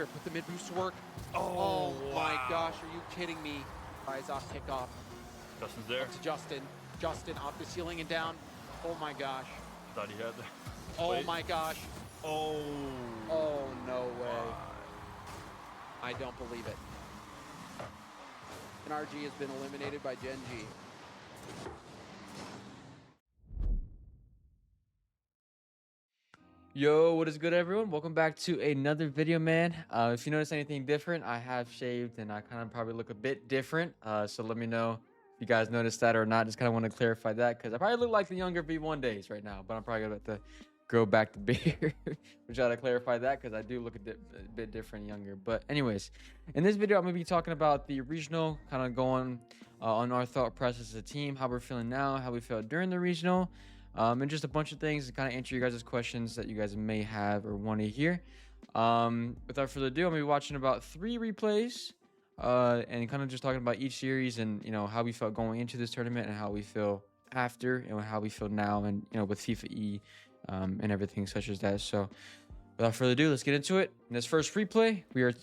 grip, put the mid boost to work. Oh my gosh, are you kidding me? Rise off kickoff. Justin's there. Up to Justin. Justin off the ceiling and down. Oh my gosh. Thought he had that. Oh Wait. my gosh. Oh. Oh, no way. I don't believe it. And RG has been eliminated by Gen G. Yo, what is good, everyone? Welcome back to another video, man. If you notice anything different, I have shaved and I kind of probably look a bit different. So let me know if you guys noticed that or not. Just kind of want to clarify that because I probably look like the younger V1 days right now, but I'm probably about to grow back the beard. We'll try to clarify that because I do look a bit different, younger. But anyways, in this video, I'm going to be talking about the regional, kind of going on our thought process as a team, how we're feeling now, how we felt during the regional. And just a bunch of things to kind of answer you guys' questions that you guys may have or want to hear. Without further ado, I'm going to be watching about 3 replays and kind of just talking about each series and, you know, how we felt going into this tournament and how we feel after and how we feel now and, you know, with FIFA E and everything such as that. So without further ado, let's get into it. In this first replay, we are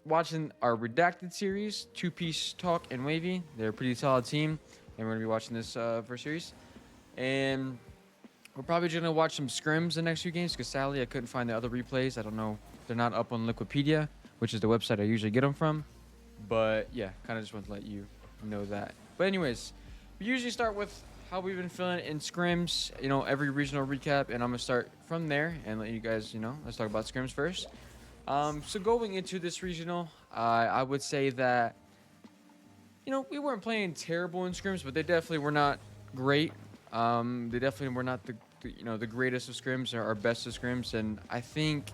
watching our Redacted series, 2-piece Talk and Wavy. They're a pretty solid team, and we're going to be watching this first series. And we're probably just going to watch some scrims the next few games because sadly I couldn't find the other replays. I don't know. They're not up on Liquipedia, which is the website I usually get them from. But yeah, kind of just want to let you know that. But anyways, we usually start with how we've been feeling in scrims, you know, every regional recap. And I'm going to start from there and let you guys, you know, let's talk about scrims first. So going into this regional, I would say that, you know, we weren't playing terrible in scrims, but they definitely were not great. They definitely were not the you know, the greatest of scrims or our best of scrims, and I think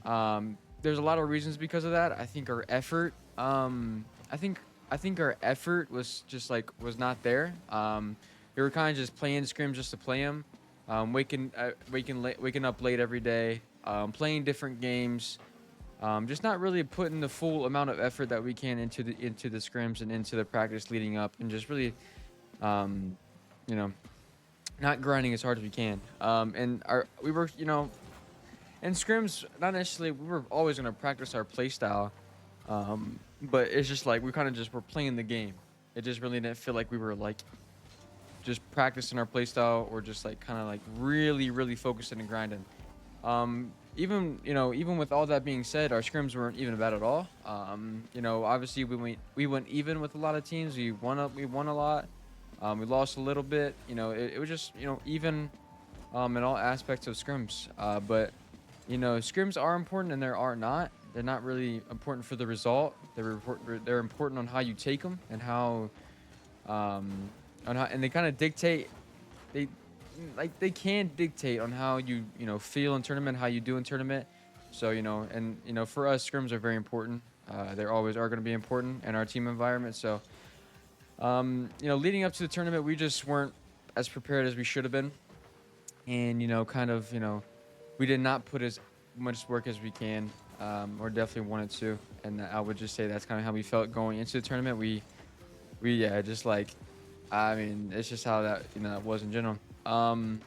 there's a lot of reasons because of that. I think our effort, I think our effort was just like was not there. We were kind of just playing scrims just to play them, waking up late every day, playing different games, just not really putting the full amount of effort that we can into the scrims and into the practice leading up, and just really, you know, not grinding as hard as we can. And we were, you know, in scrims, not necessarily, we were always going to practice our play style. But it's just like, we kind of just were playing the game. It just really didn't feel like we were like just practicing our play style or just like kind of like really focusing and grinding. Even, you know, even with all that being said, our scrims weren't even bad at all. You know, obviously we went even with a lot of teams. We won a lot. We lost a little bit. You know, it was just, you know, even in all aspects of scrims. But, you know, scrims are important and there are not. They're not really important for the result. They're important on how you take them and how, and they kind of dictate. They can dictate on how you know, feel in tournament, how you do in tournament. So, you know, and, you know, for us, scrims are very important. They always are going to be important in our team environment. So, you know, leading up to the tournament, we just weren't as prepared as we should have been. And, you know, kind of, you know, we did not put as much work as we can, or definitely wanted to. And I would just say that's kind of how we felt going into the tournament. Yeah, just like, I mean, it's just how that, you know, that was in general. And,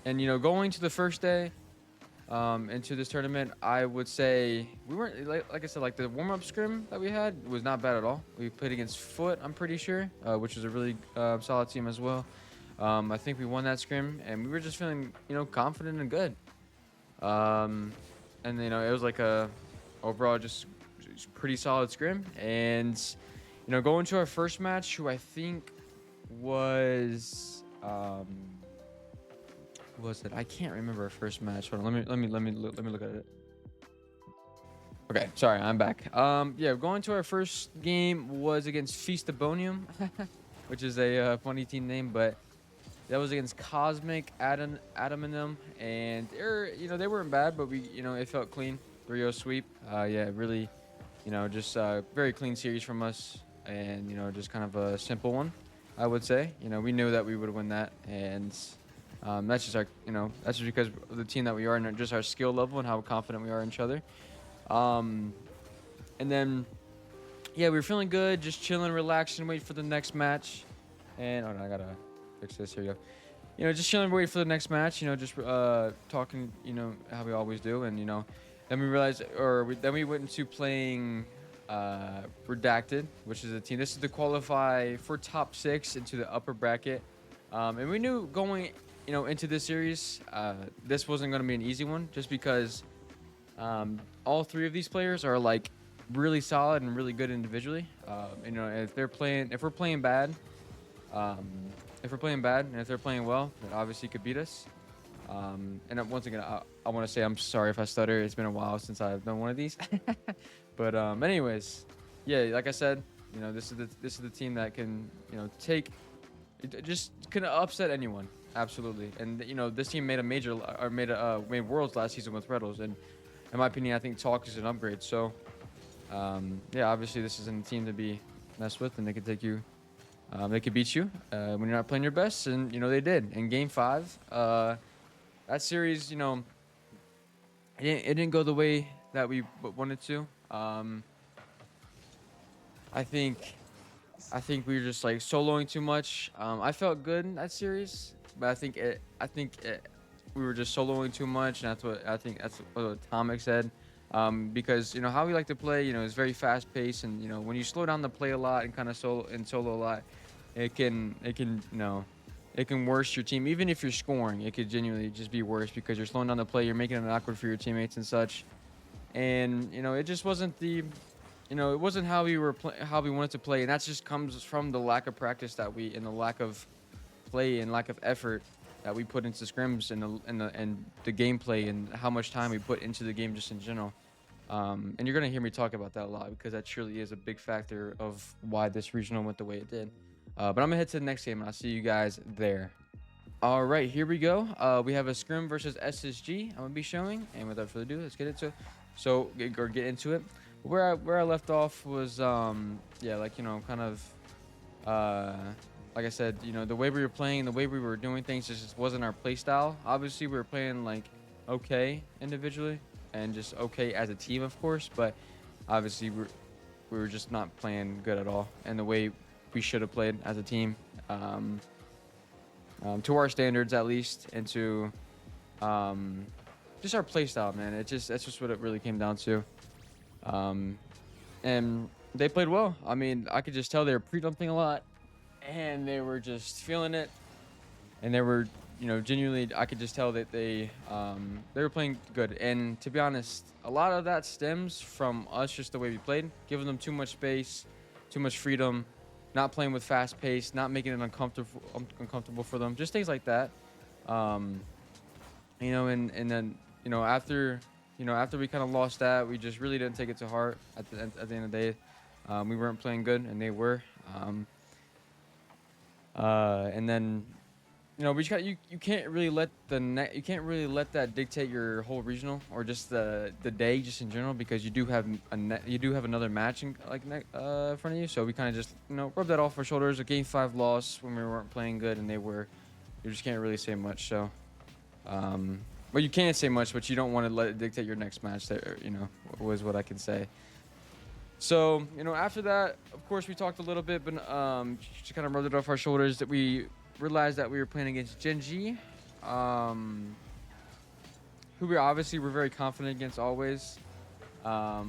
you know, going to the first day, into this tournament, I would say we weren't, like I said, like the warm-up scrim that we had was not bad at all. We played against Foot, I'm pretty sure, which is a really solid team as well. I think we won that scrim, and we were just feeling, you know, confident and good. And, you know, it was like a overall just pretty solid scrim. And, you know, going to our first match, who I think was it? I can't remember our first match. Hold on, let me look at it. Okay, sorry, I'm back. Yeah, going to our first game was against Feastabonium, which is a funny team name, but that was against Cosmic Adamanum, and you know, they weren't bad, but we, you know, it felt clean. 3-0 sweep. Yeah, really, you know, just very clean series from us, and, you know, just kind of a simple one, I would say. You know, we knew that we would win that, and that's just our, you know, that's just because of the team that we are and just our skill level and how confident we are in each other. And then, yeah, we were feeling good, just chilling, relaxing, wait for the next match. And, oh no, I gotta fix this. Here we go. You know, just chilling, wait for the next match. You know, just talking, you know, how we always do. And, you know, Then we realized, or then we went into playing Redacted, which is a team. This is to qualify for top 6 into the upper bracket. And we knew going, into this series, this wasn't going to be an easy one, just because all 3 of these players are like really solid and really good individually. If we're playing bad, um, and if they're playing well, then obviously could beat us. Once again, I want to say I'm sorry if I stutter. It's been a while since I've done one of these. But anyways, yeah, like I said, this is the team that can, take it, just can upset anyone. Absolutely. And this team made made worlds last season with Retals, and in my opinion, I think Talk is an upgrade. So yeah, obviously this isn't a team to be messed with, and they could take you. They could beat you when you're not playing your best, and they did in Game 5. That series, it didn't go the way that we wanted to. I think we were just like soloing too much. I felt good in that series, but I think we were just soloing too much, and that's what Atomic said. Because how we like to play, is very fast paced, and when you slow down the play a lot and kind of solo a lot, it can it can worse your team. Even if you're scoring, it could genuinely just be worse because you're slowing down the play, you're making it awkward for your teammates and such. And it just wasn't it wasn't how we wanted to play, and that just comes from the lack of practice and the lack of play and lack of effort that we put into scrims and the gameplay and how much time we put into the game just in general. And you're gonna hear me talk about that a lot because that surely is a big factor of why this regional went the way it did. But I'm gonna head to the next game, and I'll see you guys there. All right, here we go. We have a scrim versus SSG. I'm gonna be showing, and without further ado, let's get into it. So, get into it. Where I left off was yeah, like kind of like I said, the way we were playing, the way we were doing things just wasn't our play style. Obviously, we were playing like okay individually and just okay as a team, of course, but obviously we were just not playing good at all, and the way we should have played as a team, to our standards at least, and to just our play style, man. That's just what it really came down to. And they played well. I mean, I could just tell they were pre-dumping a lot, and they were just feeling it, and they were, genuinely, I could just tell that they were playing good. And to be honest, a lot of that stems from us, just the way we played, giving them too much space, too much freedom, not playing with fast pace, not making it uncomfortable for them, just things like that. And then after we kind of lost that, we just really didn't take it to heart. At the end of the day, we weren't playing good, and they were. And then you can't really let that dictate your whole regional or just the day just in general, because you do have another match in front of you. So we kind of just rubbed that off our shoulders. A Game 5 loss when we weren't playing good, and they were. You just can't really say much. So well, you can't say much, but you don't want to let it dictate your next match. That was what I can say. So after that, of course, we talked a little bit, but just kind of rubbed it off our shoulders that we realized that we were playing against Gen G, who we obviously were very confident against always. But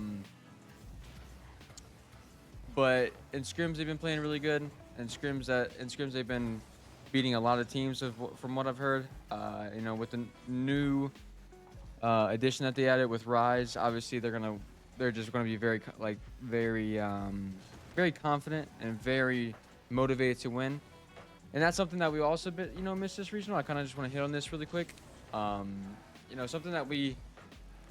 in scrims they've been playing really good, and scrims they've been beating a lot of teams from what I've heard. With the new addition that they added with Rise, obviously they're just gonna be very confident and very motivated to win. And that's something that we also missed this regional. I kind of just want to hit on this really quick. Something that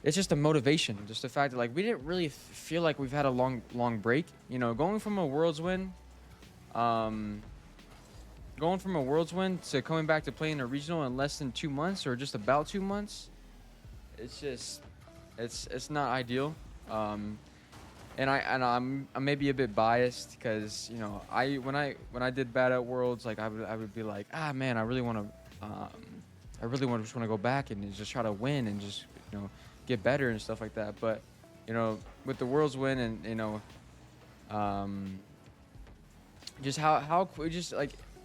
it's just a motivation, just the fact that we didn't really feel like we've had a long break. Going from a Worlds win, to coming back to playing a regional in less than 2 months, or just about 2 months, it's not ideal. And I'm maybe a bit biased because when I did bad at Worlds, I would be like, man, I really want to go back and just try to win and just get better and stuff like that. But with the Worlds win, and just how just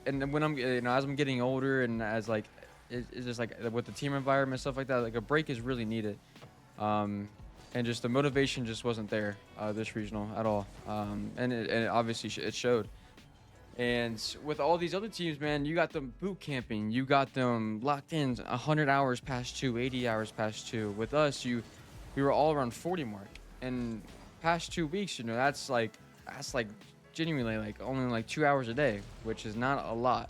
and when I'm as I'm getting older, and as it's just with the team environment, stuff like that, a break is really needed. and just the motivation just wasn't there this regional at all. And it obviously it showed. And with all these other teams, man, you got them boot camping, you got them locked in 100 hours past two, 80 hours past two. With us, we were all around 40 mark. And past 2 weeks, that's like genuinely like only like 2 hours a day, which is not a lot.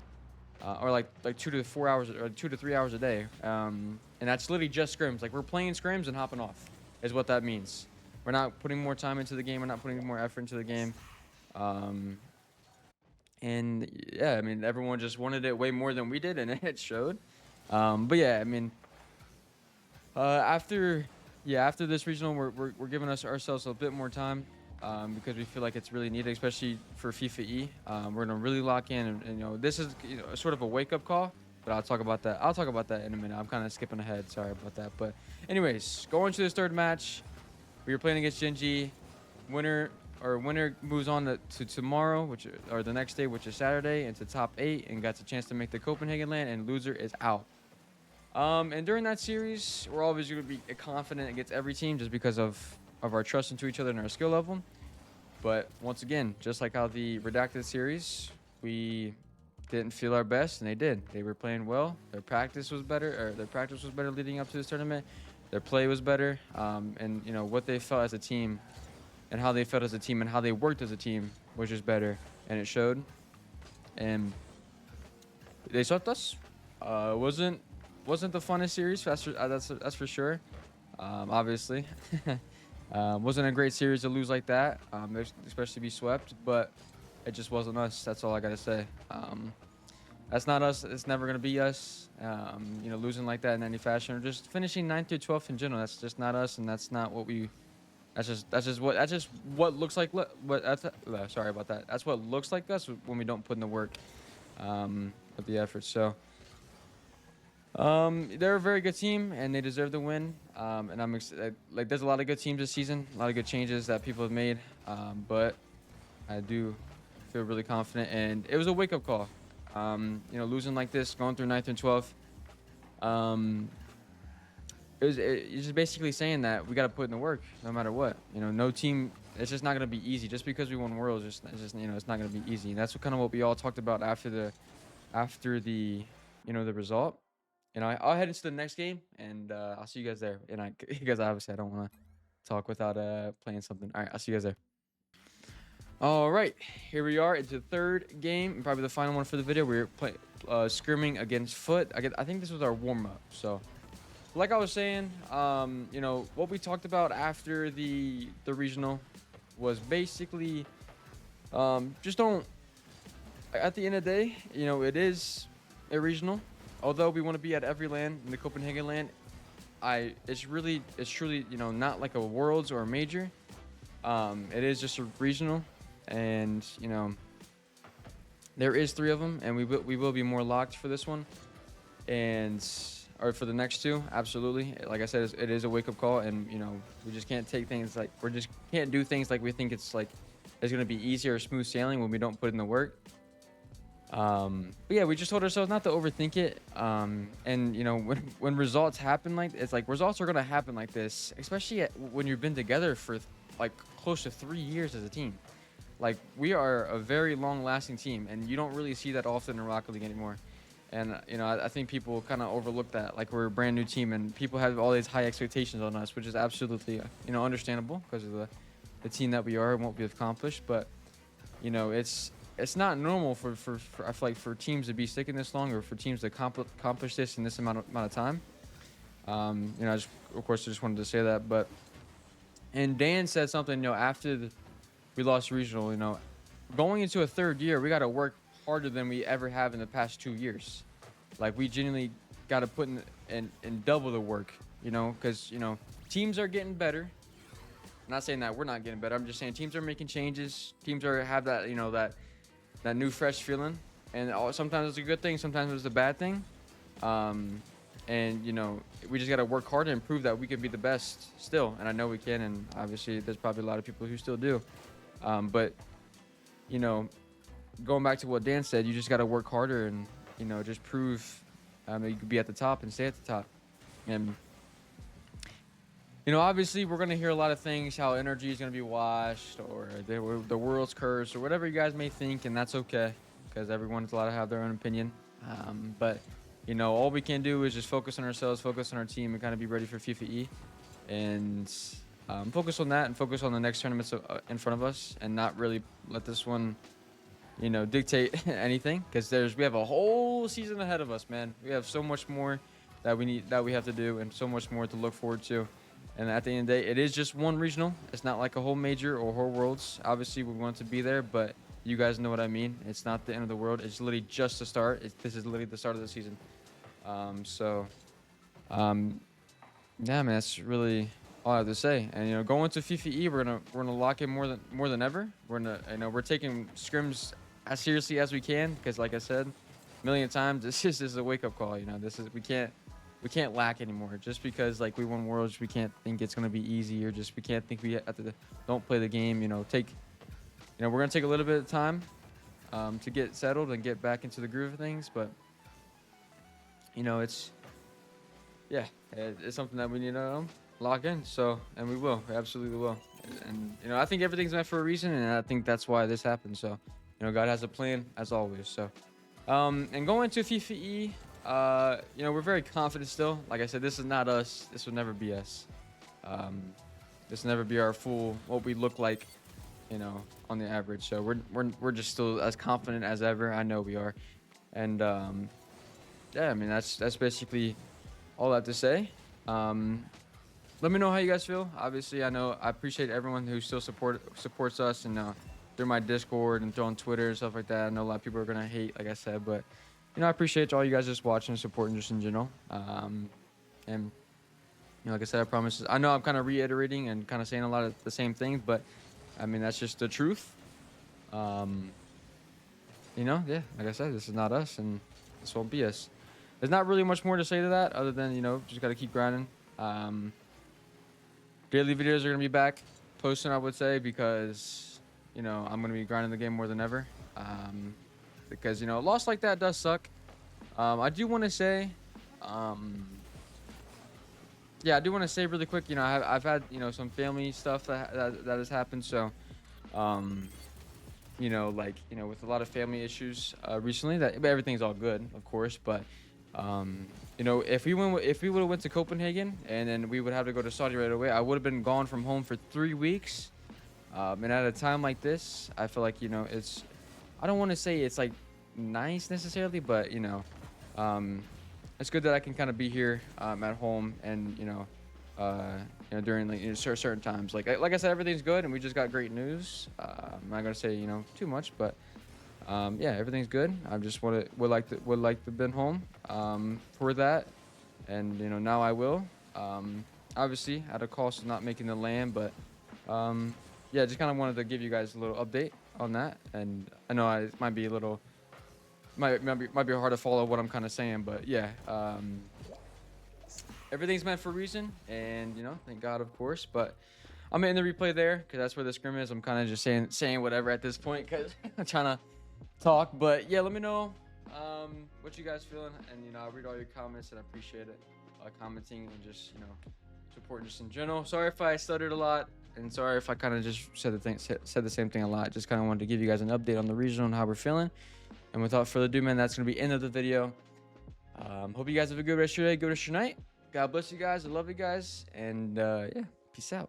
Or like 2 to 4 hours or 2 to 3 hours a day. And that's literally just scrims. Like we're playing scrims and hopping off is what that means. We're not putting more time into the game. We're not putting more effort into the game. And yeah, I mean, everyone just wanted it way more than we did, and it showed. But yeah, I mean, after this regional, we're giving ourselves a bit more time because we feel like it's really needed, especially for FIFA E. We're gonna really lock in, and you know, this is sort of a wake up call. But I'll talk about that. I'll talk about that in a minute. I'm kind of skipping ahead. Sorry about that. But anyways, going to this third match, we were playing against Genji. Winner moves on to tomorrow, or the next day, which is Saturday, into top 8 and got the chance to make the Copenhagen LAN, and loser is out. And during that series, we're always going to be confident against every team just because of our trust into each other and our skill level. But once again, just like how the Redacted series, we didn't feel our best, and they did. They were playing well. Their practice was better leading up to this tournament. Their play was better, and you know what they felt as a team, and how they felt as a team, and how they worked as a team was just better, and it showed. And they swept us. Wasn't the funnest series. That's for sure. Obviously, wasn't a great series to lose like that, especially be swept. But it just wasn't us. That's all I gotta say. That's not us. It's never gonna be us. You know, losing like that in any fashion, or just finishing 9th through 12th in general. That's just not us, and that's not what we. That's just what looks like. Sorry about that. That's what looks like us when we don't put in the work, with the effort. So. They're a very good team, and they deserve the win. And I'm like, there's a lot of good teams this season, a lot of good changes that people have made. But I do feel really confident, and it was a wake-up call. You know, losing like this, going through 9th and 12th. It's just basically saying that we got to put in the work no matter what. You know, no team. It's just not gonna be easy. Just because we won Worlds, it's just you know, it's not gonna be easy. And that's what we all talked about after the the result. You know, I'll head into the next game, and I'll see you guys there. And because obviously I don't want to talk without playing something. All right, I'll see you guys there. All right, here we are into the third game, and probably the final one for the video. We're scrimming against Foot. I think this was our warm up. So, like I was saying, you know, what we talked about after the regional was basically just don't. At the end of the day, you know, it is a regional. Although we want to be at every LAN in the Copenhagen LAN, it's truly, you know, not like a Worlds or a major. It is just a regional, and you know, there is 3 of them, and we will be more locked for this one, or for the next 2. Absolutely, like I said, it is a wake up call, and you know, we just can't take things like can't do things like we think it's gonna be easier or smooth sailing when we don't put in the work. But yeah, we just told ourselves not to overthink it. And you know, when results happen results are gonna happen like this, especially when you've been together for like close to 3 years as a team. Like, we are a very long-lasting team, and you don't really see that often in Rocket League anymore. And you know, I think people kind of overlook that. Like, we're a brand new team, and people have all these high expectations on us, which is absolutely you know, understandable because of the team that we are and what we've accomplished. But you know, it's not normal for I feel like for teams to be sticking this long, or for teams to accomplish this in this amount of time. You know, of course I just wanted to say that. And Dan said something, you know, after we lost regional, you know, going into a third year, we got to work harder than we ever have in the past 2 years. Like, we genuinely got to put in double the work, you know, because you know, teams are getting better. I'm not saying that we're not getting better. I'm just saying teams are making changes. Teams have that, you know, that new fresh feeling, and sometimes it's a good thing, sometimes it's a bad thing. And you know, we just got to work hard and prove that we can be the best still, and I know we can, and obviously there's probably a lot of people who still do. But you know, going back to what Dan said, you just got to work harder and, you know, just prove that you could be at the top and stay at the top. And you know, obviously we're gonna hear a lot of things, how energy is gonna be washed, or the world's cursed, or whatever you guys may think, and that's okay, because everyone's allowed to have their own opinion. But you know, all we can do is just focus on ourselves, focus on our team, and kind of be ready for FIFA E, and focus on that, and focus on the next tournaments in front of us, and not really let this one, you know, dictate anything, because we have a whole season ahead of us, man. We have so much more that we have to do, and so much more to look forward to. And at the end of the day, it is just one regional. It's not like a whole major or whole worlds. Obviously, we want to be there, but you guys know what I mean. It's not the end of the world. It's literally just the start. This is literally the start of the season. Yeah, man, that's really all I have to say. And you know, going to FIFA E, we're gonna lock in more than ever. We're taking scrims as seriously as we can, because like I said a million times, this is a wake up call. You know, we can't lack anymore. Just because like we won worlds, we can't think it's gonna be easy, or just we can't think we have to don't play the game. You know, we're gonna take a little bit of time to get settled and get back into the groove of things. But you know, it's something that we need to lock in. So, and we absolutely will. And you know, I think everything's meant for a reason, and I think that's why this happened. So, you know, God has a plan as always. So, and going to FIFA E. You know, we're very confident still. Like I said, this is not us. This will never be us. This will never be our full what we look like, you know, on the average. So we're just still as confident as ever. I know we are. And yeah, I mean that's basically all I have to say. Let me know how you guys feel. Obviously, I appreciate everyone who still supports us, and through my Discord and on Twitter and stuff like that. I know a lot of people are gonna hate, like I said, but you know, I appreciate all you guys just watching and supporting just in general. And you know, like I said, I promise. I know I'm kind of reiterating and kind of saying a lot of the same things, but I mean that's just the truth. You know, yeah, like I said, this is not us, and this won't be us. There's not really much more to say to that, other than you know, just gotta keep grinding. Daily videos are gonna be back posting, I would say, because you know I'm gonna be grinding the game more than ever. Because you know, a loss like that does suck. I do want to say, yeah, I do want to say really quick. You know, I've had you know some family stuff that has happened. So, you know, like you know, with a lot of family issues recently. But everything's all good, of course. But you know, if we would have went to Copenhagen and then we would have to go to Saudi right away, I would have been gone from home for 3 weeks. And at a time like this, I feel like you know I don't want to say it's like nice necessarily, but you know, it's good that I can kind of be here at home, and you know, during like certain times. Like I said, everything's good, and we just got great news. I'm not gonna say you know too much, but yeah, everything's good. I just would like to been home for that, and you know now I will. Obviously at a cost of not making the land, but yeah, just kind of wanted to give you guys a little update on that. And I know it might be a little might be hard to follow what I'm kind of saying, but yeah, everything's meant for a reason, and you know, thank God, of course. But I'm in the replay there because that's where the scrim is. I'm kind of just saying whatever at this point because I'm trying to talk. But yeah, let me know what you guys feeling, and you know, I'll read all your comments, and I appreciate it, commenting and just you know supporting just in general. Sorry if I stuttered a lot, and sorry if I kind of just said the same thing a lot. Just kind of wanted to give you guys an update on the regional and how we're feeling. And without further ado, man, that's gonna be end of the video. Hope you guys have a good rest of your day, good rest of your night. God bless you guys. I love you guys, and yeah, peace out.